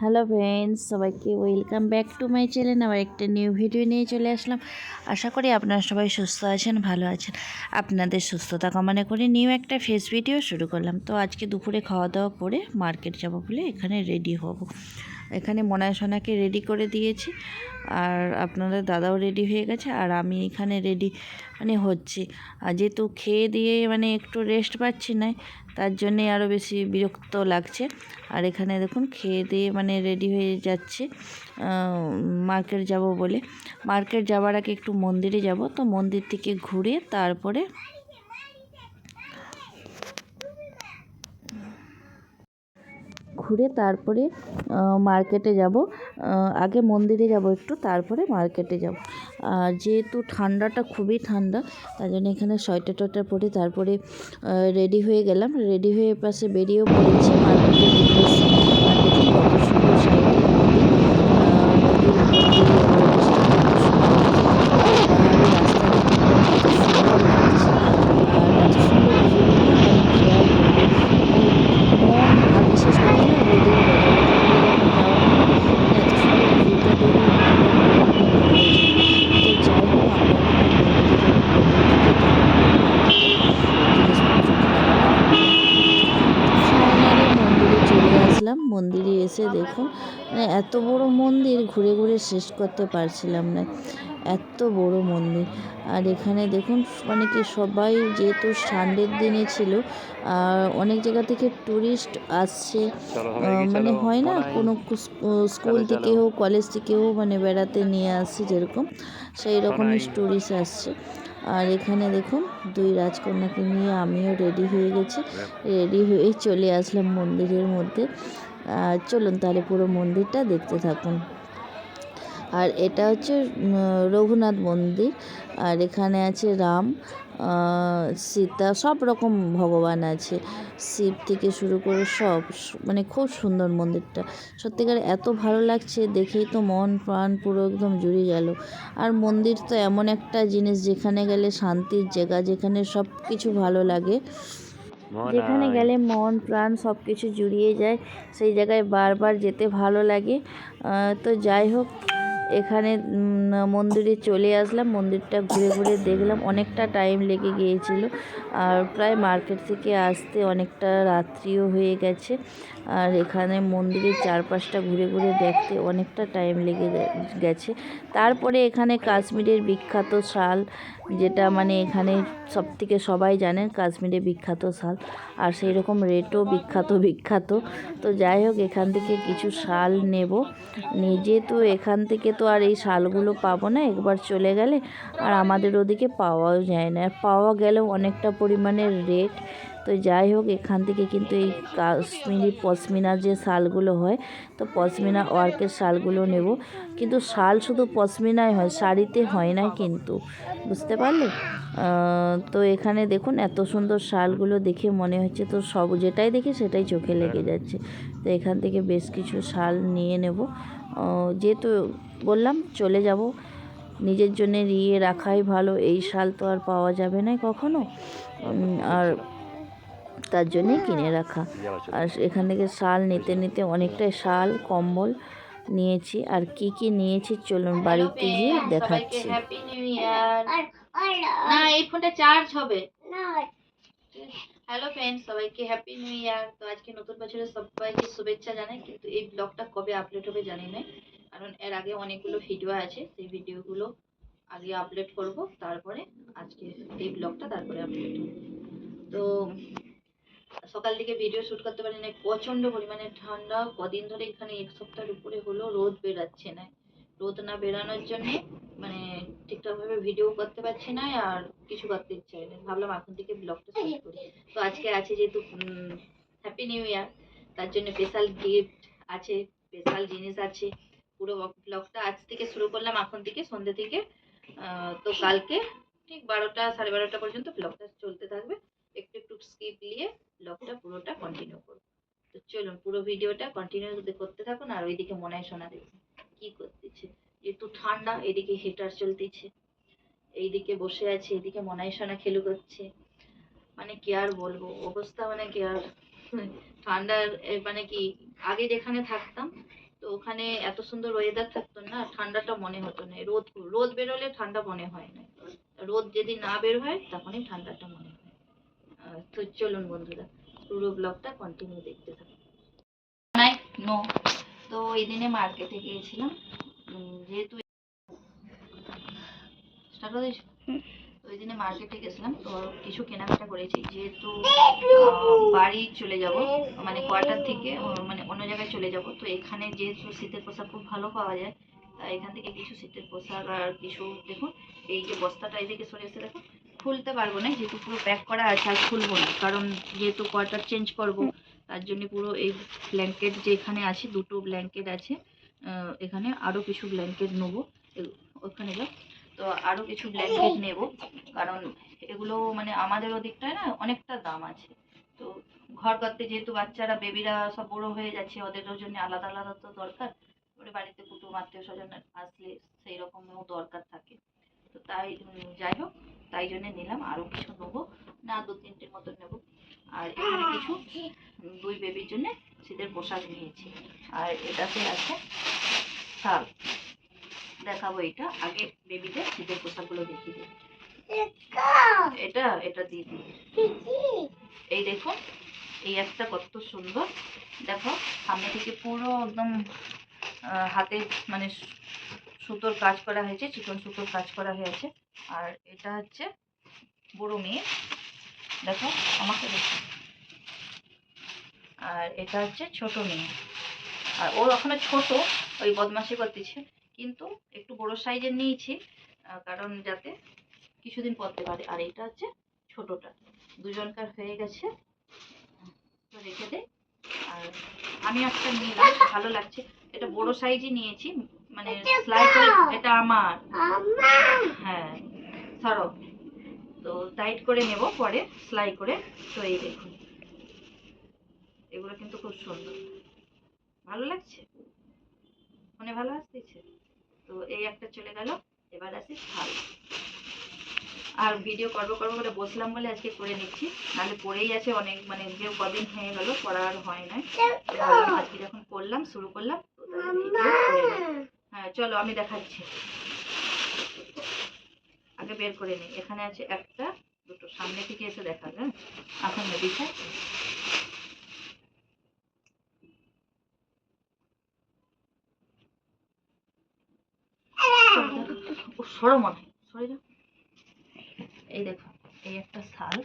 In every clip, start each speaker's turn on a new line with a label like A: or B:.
A: Hello friends, সবাইকে welcome back to my channel. আবার একটা নিউ ভিডিও নিয়ে চলে আসলাম। আশা করি আপনারা সবাই সুস্থ আছেন, ভালো আছেন। আপনাদের সুস্থতা কামনা করে নিউ একটা ফেস ভিডিও শুরু করলাম। তো আজকে দুপুরে খাওয়া দাওয়া করে মার্কেট যাব বলে এখানে রেডি হব। এখানে মনায় সোনাকে রেডি করে দিয়েছি, আর আপনাদের দাদাও রেডি হয়ে গেছে, আর আমি এখানে রেডি হচ্ছি। আর যেহেতু খেয়ে দিয়ে একটু রেস্ট পাচ্ছি না, তার জন্যে আরও বেশি বিরক্ত লাগছে। আর এখানে দেখুন খেয়ে দিয়ে রেডি হয়ে যাচ্ছে মার্কেট যাব বলে। মার্কেট যাওয়ার আগে একটু মন্দিরে যাব, তো মন্দির থেকে ঘুরে তারপরে মার্কেটে যাব। আগে মন্দিরে যাব একটু, তারপরে মার্কেটে যাব। আর যেহেতু ঠান্ডাটা খুবই ঠান্ডা, তার জন্য এখানে সোয়েটার টোয়েটার পরে তারপরে রেডি হয়ে গেলাম। রেডি হয়ে পাশে বেরিয়েও পড়েছি মার্কেটের উদ্দেশ্যে। আর দেখুন কত সুন্দর সাইডে নদী, নদীর উপর দিয়ে বৃষ্টি কত সুন্দর, পাহাড়ি রাস্তা দেখুন কত সুন্দর লাগছে। আর এত সুন্দর ভিউ না, কী আর বলবো, মন। আর বিশেষ করে না রোদের বেলা করে যখন যাওয়া হয় না, এত সুন্দর ভিউটা দেখলে মনটা পুরো একদম ভরে যায়। তো যাই হোক, আমরা এখানে মন্দিরে যাব, মন্দির থেকে তারপরে মার্কেটে জিনিসপত্র কেনাকাটা করব। তো ফাইনালি মন্দিরে চলে আসলাম। মন্দিরে এসে দেখুন এত বড় মন্দির, ঘুরে ঘুরে শেষ করতে পারছিলাম না, এত বড় মন্দির। আর এখানে দেখুন কি সবাই, যেহেতু সানডের দিনে ছিল, আর অনেক জায়গা থেকে ট্যুরিস্ট আসছে। হয় না, কোনো স্কুল থেকে হোক, কলেজ থেকে হোক, বেড়াতে নিয়ে আসছে যেরকম, সেই রকমই ট্যুরিস্ট আসছে। আর এখানে দেখুন দুই রাজকন্যাকে নিয়ে আমিও রেডি হয়ে গেছি। রেডি হয়ে চলে আসলাম মন্দিরের মধ্যে। চলুন তাহলে পুরো মন্দিরটা দেখতে থাকুন। আর এটা হচ্ছে রঘুনাথ মন্দির। আর এখানে আছে রাম, সীতা, সব রকম ভগবান আছে, শিব থেকে শুরু করে সব। খুব সুন্দর মন্দিরটা, সত্যিকার এত ভালো লাগছে দেখেই তো মন প্রাণ পুরো একদম জুড়ে গেল। আর মন্দির তো এমন একটা জিনিস, যেখানে গেলে শান্তির জায়গা, যেখানে সব কিছু ভালো লাগে, যেখানে গেলে মন প্রাণ সব কিছু জুড়িয়ে যায়, সেই জায়গায় বারবার যেতে ভালো লাগে। তো যাই হোক, এখানে মন্দিরে চলে আসলাম। মন্দিরটা ঘুরে ঘুরে দেখলাম, অনেকটা টাইম লেগে গিয়েছিল। আর প্রায় মার্কেট থেকে আসতে অনেকটা রাত্রিও হয়ে গেছে। আর এখানে মন্দিরের চারপাশটা ঘুরে ঘুরে দেখতে অনেকটা টাইম লেগে গেছে। তারপরে এখানে কাশ্মীরের বিখ্যাত শাল, যেটা এখানে সব থেকে সবাই জানেন কাশ্মীরে বিখ্যাত শাল, আর সেই রকম রেটও বিখ্যাত। তো যাই হোক, এখান থেকে কিছু শাল নেব। যেহেতু এখান থেকে তো আর এই শালগুলো পাবো না একবার চলে গেলে, আর আমাদের ওদিকে পাওয়াও যায় না, পাওয়া গেলেও অনেকটা পরিমাণের রেট। তো যাই হোক, এখান থেকে কিন্তু এই কাশ্মীরি পশমিনার যে শালগুলো হয়, তো পশমিনা ওয়ার্কের শালগুলো নেব। কিন্তু শাল শুধু পশমিনায় হয়, শাড়িতে হয় না কিন্তু, বুঝতে পারলে। তো এখানে দেখুন এত সুন্দর শালগুলো দেখে মনে হচ্ছে তো সব যেটাই দেখি সেটাই চোখে লেগে যাচ্ছে। তো এখান থেকে বেশ কিছু শাল নিয়ে নেব। যেহেতু বললাম চলে যাব, নিজের জন্যে নিয়ে রাখাই ভালো, এই শাল তো আর পাওয়া যাবে না কখনো। আর তার জন্যেই কিনে রাখা। আর এখান থেকে শাল নিতে নিতে অনেকটাই শাল কম্বল নিয়েছি। আর কি কি নিয়েছি চলুন বাড়িতে গিয়ে দেখাচ্ছি। Happy new year. না, এই ফোনটা চার্জ হবে না। হ্যালো ফ্রেন্ডস, সবাইকে হ্যাপি নিউ ইয়ার। তো আজকে নতুন বছরের সবাইকে শুভেচ্ছা জানাই। কিন্তু এই ব্লগটা কবে আপলোড হবে জানি না, কারণ এর আগে অনেকগুলো ভিডিও আছে, সেই ভিডিওগুলো আগে আপলোড করব, তারপরে আজকে এই ব্লগটা তারপরে আপলোড হবে। তো সকাল থেকে ভিডিও শ্যুট করতে পারি না, প্রচণ্ড পরিমাণে ঠান্ডা। কদিন ধরে এখানে এক সপ্তাহের উপরে হলো রোদ বেরাচ্ছে না। রোদ না বেরানোর জন্যে ঠিকঠাকভাবে ভিডিও করতে পারছি না, আর কিছু করতে ইচ্ছে হয় না। ভাবলাম এখন থেকে ব্লগটা শ্যুট করি। তো আজকে আছে যেহেতু হ্যাপি নিউ ইয়ার, তার জন্য স্পেশাল গিফট আছে, স্পেশাল জিনিস আছে। পুরো ব্লগটা আজ থেকে শুরু করলাম, এখন থেকে সন্ধ্যে থেকে। তো কালকে ঠিক 12টা 12:30 পর্যন্ত ব্লগটা চলতে থাকবে। একটু একটু স্কিপ নিয়ে ব্লগটা পুরোটা কন্টিনিউ করব। তো চলুন পুরো ভিডিওটা কন্টিনিউ করতে থাকুন। আর ওইদিকে মনায় সোনা দেখুন কি করতেছে, যেহেতু ঠান্ডা, এদিকে হিটার চলতেছে, এইদিকে বসে আছে, এদিকে মনায় সোনা খেলু করছে। কি আর বলবো অবস্থা, কি আর ঠান্ডার কি আগে যেখানে থাকতাম ওখানে এত সুন্দর ওয়েদার থাকতো না, ঠান্ডাটা মনে হতো না। রোদ রোদ বেরোলে ঠান্ডা মনে হয় না, রোদ যদি না বের হয় তখনই ঠান্ডাটা মনে হয়। তো চলুন বন্ধুরা, পুরো ব্লগটা কন্টিনিউ দেখতে থাকুন। নো, তো এই দিনে মার্কেটে গিয়েছিলাম, যেহেতু স্টার্ট করে দিয়েছি। তো ওই দিনে মার্কেটে গেছিলাম, তো কিছু কেনাকাটা করেছি, যেহেতু বাড়ি চলে যাব, মানে কোয়ার্টার থেকে মানে অন্য জায়গায় চলে যাব। তো এখানে যেহেতু শীতের পোশাক খুব ভালো পাওয়া যায়, তাই এখান থেকে কিছু শীতের পোশাক আর কিছু, দেখুন এই যে বস্তাটা এইদিকে সরে এসে দেখুন, খুলতে পারবো না যেহেতু পুরো প্যাক করা আছে, আর খুলবো না, কারণ যেহেতু কোয়ার্টার চেঞ্জ করব, তার জন্য পুরো এই ব্ল্যাঙ্কেট যে এখানে আছে, দুটো ব্ল্যাঙ্কেট আছে, এখানে আরও কিছু ব্ল্যাঙ্কেট নেবো, ওখানে যাও। তো আরও কিছু ব্ল্যাঙ্কেট নেব, কারণ এগুলো মানে আমাদের ওদিকটায় না অনেকটা দাম আছে। তো ঘর করতে যেহেতু বাচ্চারা বেবিরা সব বড়ো হয়ে যাচ্ছে, ওদেরও জন্য আলাদা আলাদা তো দরকার, ওরে বাড়িতে কুটুম আত্মীয় স্বজন আসলে সেই রকমও দরকার থাকে। তো তাই যাই হোক, তাই জন্য নিলাম, আরও কিছু নেবো, না 2-3টের মতো নেব। আর এখানে কিছু 2 বেবির জন্য শীতের পোশাক নিয়েছি। আর এটাতে আছে শাল, দেখাবো। এটা আগে বেবিদের শীতের পোশাকগুলো দেখিয়ে দিই। এটা এটা দিদি, এই দেখুন, এই একটা কত সুন্দর, দেখো সামনে থেকে পুরো একদম হাতে মানে সুতোর কাজ করা হয়েছে, চিকন সুতোর কাজ করা হয়েছে। আর এটা হচ্ছে বড় মেয়ে, দেখো আমাকে দেখো। আর এটা হচ্ছে ছোট মেয়ে, আর ও এখনো ছোট, ওই বদমাশি করতেছে, কিন্তু একটু বড় সাইজের নিয়েছি, কারণ যাতে কিছুদিন পরতে পারে। আর এটা হচ্ছে ছোটটা, দুজনকার হয়ে গেছে, তো রেখে দে। আর আমি একটা নিলাম, ভালো লাগছে, এটা বড় সাইজই নিয়েছি, মানে সেলাই করে, এটা আমার, হ্যাঁ ধরো, তো টাইট করে নেব পরে সেলাই করে। তো এই দেখুন, এগুলো কিন্তু খুব সুন্দর, ভালো লাগছে, মনে ভালো আসতেছে। তো এই একটা চলে গেল, এবার আসি শাল। আর ভিডিও করবো করে বসলাম বলে আজকে করে নিচ্ছি, নাহলে পড়েই আছে অনেক, মানে যে কদিন হয়ে গেল পড়া আর হয় না, আজকে যখন করলাম, শুরু করলাম, হ্যাঁ চলো আমি দেখাচ্ছি। আগে বের করে নিই, এখানে আছে একটা, দুটো, সামনে থেকে এসে দেখা যায়, এখন বিছাই। সরো মনে সরে যাও। এই দেখো, এই একটা শাল,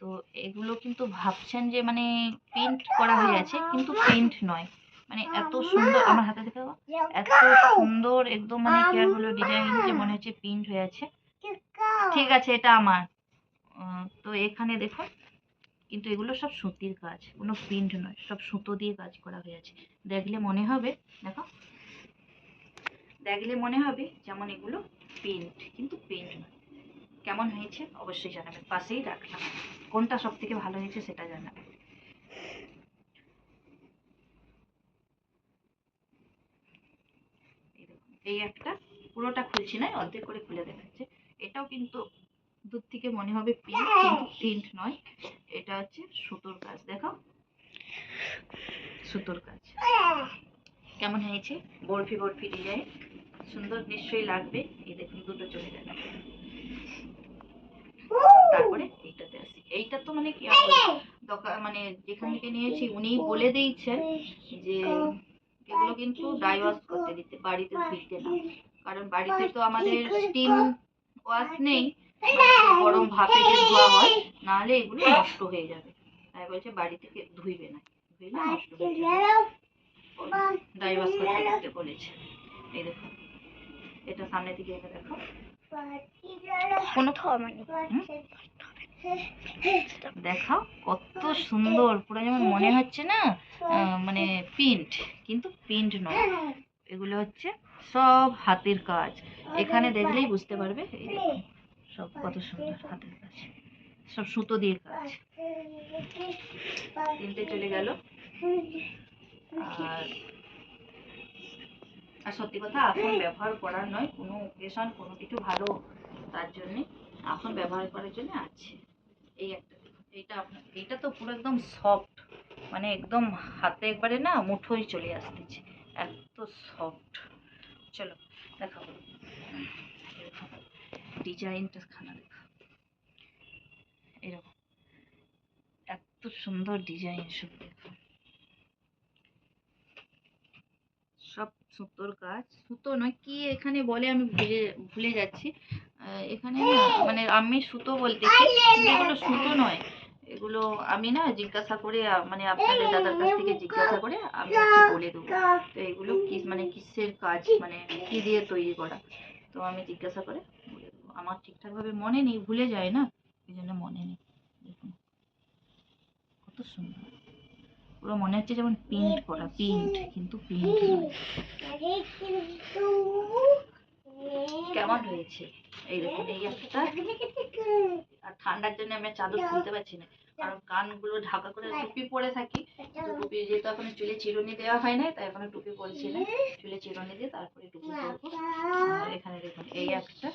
A: তো এগুলো কিন্তু ভাবছেন যে মানে প্রিন্ট করা হয়ে আছে, কিন্তু প্রিন্ট নয়, মানে এত সুন্দর, আমার হাতে দেখে এত সুন্দর একদম, মানে কি আর বলবো, ডিজাইন যে মনে হচ্ছে প্রিন্ট হয়ে আছে। ঠিক আছে, এটা আমার। তো এখানে দেখো, কিন্তু এগুলো সব সুতির কাজ, কোনো প্রিন্ট নয়, সব সুতো দিয়ে কাজ করা হয়েছে। দেখলে মনে হবে, দেখো, দেখলে মনে হবে যেমন এগুলো প্রিন্ট, কিন্তু প্রিন্ট নয়। কেমন হয়েছে অবশ্যই জানাবেন, পাশেই রাখলাম, কোনটা সব থেকে ভালো হয়েছে সেটা জানাবেন। এই একটা, পুরোটা খুলছি না, অর্ধেক করে খুলে দেখাচ্ছে। এটাও কিন্তু দূর থেকে মনে হবে প্রিন্ট, কিন্তু প্রিন্ট নয়, এটা হচ্ছে সুতোর কাজ, দেখো সুতোর কাজ কেমন হয়েছে, বরফি বরফি ডিজাইন, সুন্দর নিশ্চয়ই লাগবে। এই দেখুন, দুটো চলে গেল। তারপরে এইটাতে আসি, এইটা তো মানে কি দোকান, মানে যেখান থেকে নিয়েছি উনি বলে দিয়েছেন যে এগুলো কিন্তু ড্রাই ওয়াশ করতে দিতে, বাড়িতে ধুইতে না, কারণ বাড়িতে তো আমাদের স্টিম ওয়াশ নেই, গরম ভাপে যে ধোয়া হয়, নাহলে এগুলো নষ্ট হয়ে যাবে, তাই বলছে বাড়ি থেকে ধুইবে না, ধুইলে নষ্ট হয়ে যাবে, ড্রাই ওয়াশ করতে দিতে বলেছে। এই দেখো, এটা সামনে দিকে এটা দেখো, কোনো দেখো কত সুন্দর, পুরো যেমন মনে হচ্ছে না মানে প্রিন্ট, কিন্তু প্রিন্ট নয়, এগুলো হচ্ছে সব হাতের কাজ, এখানে দেখলেই বুঝতে পারবে। এই দেখুন, সব কত সুন্দর হাতের কাজ, সব সুতো দিয়ে কাজ। 3টে চলে গেল। আর সত্যি কথা, এখন ব্যবহার করার নয়, কোনো ওকেশন কোনো কিছু ভালো, তার জন্যে এখন ব্যবহার করার জন্য আছে। এই একটা, এইটা আপনার, এইটা তো পুরো একদম সফট, মানে একদম হাতে একবারে না মুঠোই চলে আসতেছে, এত সফট। চলো দেখাবো ডিজাইনটা, খানা দেখো এরকম, এত সুন্দর ডিজাইন সব দেখো, সব সুতোর কাজ, সুতো নয় কি এখানে বলে আমি ভুলে যাচ্ছি। এখানে না মানে আমি সুতো বলতেছি, কিন্তু এগুলো সুতো নয়, এগুলো আমি না জিজ্ঞাসা করে মানে আপনাদের দাদার কাছ থেকে জিজ্ঞাসা করে আমি বলে দেবো। তো এগুলো কি মানে কিসের কাজ, মানে কি দিয়ে তৈরি করা, তো আমি জিজ্ঞাসা করে বলে দেবো। আমার ঠিকঠাক ভাবে মনে নেই, ভুলে যায় না, এই জন্য মনে নেই। দেখুন কত সুন্দর, পুরো মনে হচ্ছে যেমন প্রিন্ট করা, প্রিন্ট কিন্তু প্রিন্ট নয়। কেমন হয়েছে এই দেখুন, এই একটা, আর ঠান্ডার জন্য আমি চাদর খুলতে পারছি না, কারণ কানগুলো ঢাকা করে টুপি পরে থাকি, তো টুপি যেহেতু এখন চুলে চিরুনি দেওয়া হয় না, তাই এখন টুপি পরেছি না, চুলে চিরুনি দিয়ে তারপরে টুপি পরবো। আর এখানে দেখুন এই একটা,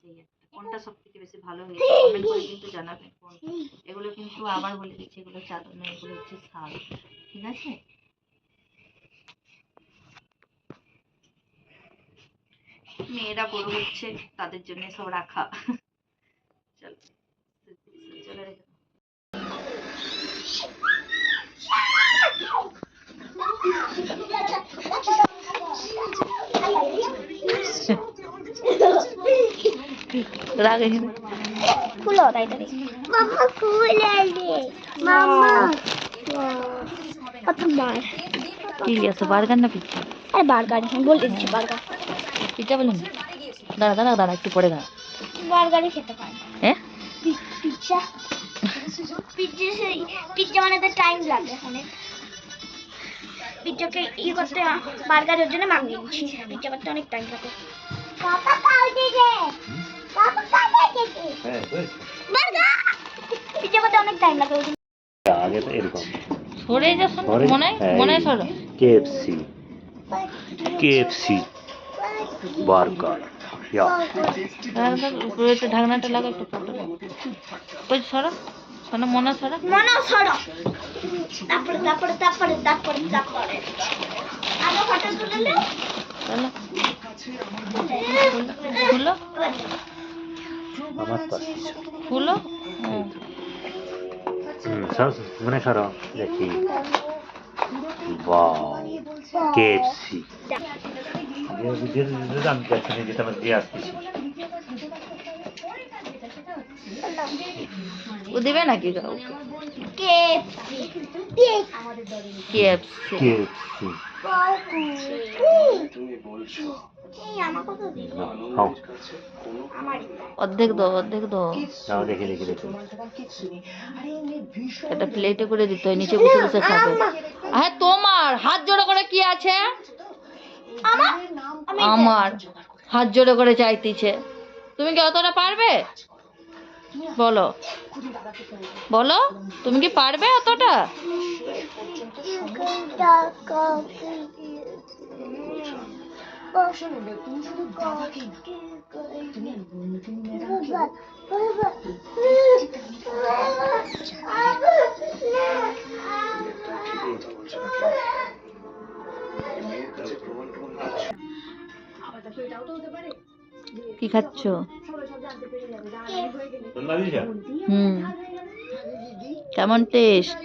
A: এই একটা, কোনটা সব থেকে বেশি ভালো হয়েছে কমেন্ট করে কিন্তু জানাবেন কোনটা। এগুলো কিন্তু আবার বলে দিচ্ছি, এগুলো চাদর নয়, এগুলো হচ্ছে শাল, ঠিক আছে? মেয়েরা বড় হচ্ছে, তাদের জন্য সব রাখা। চলো চলো রেখে রাগে
B: খুলো তাড়াতাড়ি মাম্মা খুলে দে মাম্মা কতবার
A: কি আছে, বার্গার না পিজ্জা?
B: আরে বার্গার, আমি বলে দিচ্ছি বার্গার।
A: পিজ্জা বলুন না, দাঁড়া দাঁড়া দাঁড়া একটু পরে দাঁড়া।
B: বার্গারই খেতে পারে।
A: হ্যাঁ
B: পিজ্জা, পিজ্জা বানাতে টাইম লাগে অনেক, পিজ্জাকে করতে বার্গারের জন্য মাগিয়ে দিচ্ছি, পিজ্জা করতে অনেক টাইম লাগে। পিজ্জা করতে অনেক টাইম লাগে,
C: আগে তো এরকম
A: সরে যা, মনে মনে সরো।
C: কেএফসি বার্গার
A: উপরে একটু ঢাকনাটা লাগা, একটু ফটো ওই সরো, শোনো মনে সরো,
B: মনে সরো, তারপরে তারপরে তারপরে তারপরে তারপরে আরো ফটো তুলে নাও।
A: চলো খুলো
C: আমার পাশে
A: খুলো।
C: মনে করো দেখি, বাও কেএফসি আমি যাচ্ছি, যেটা আমার দিয়ে আসতেছি।
A: ও দেবে নাকি
B: কেএফসি
A: কেএফসি?
C: কেএফসি
A: অর্ধেক দাও, অর্ধেক দাও,
C: দেখি দেখি দেখি
A: একটা প্লেটে করে দিতে হয়, নিচে বসে বসে খাবে। হ্যাঁ তোমার হাত জোড়ো করে কি আছে? আমার হাত জোড়ো করে চাইতেছে, তুমি কি অতটা পারবে? বলো বলো, তুমি কি পারবে অতটা? কি খাচ্ছ? কেমন টেস্ট?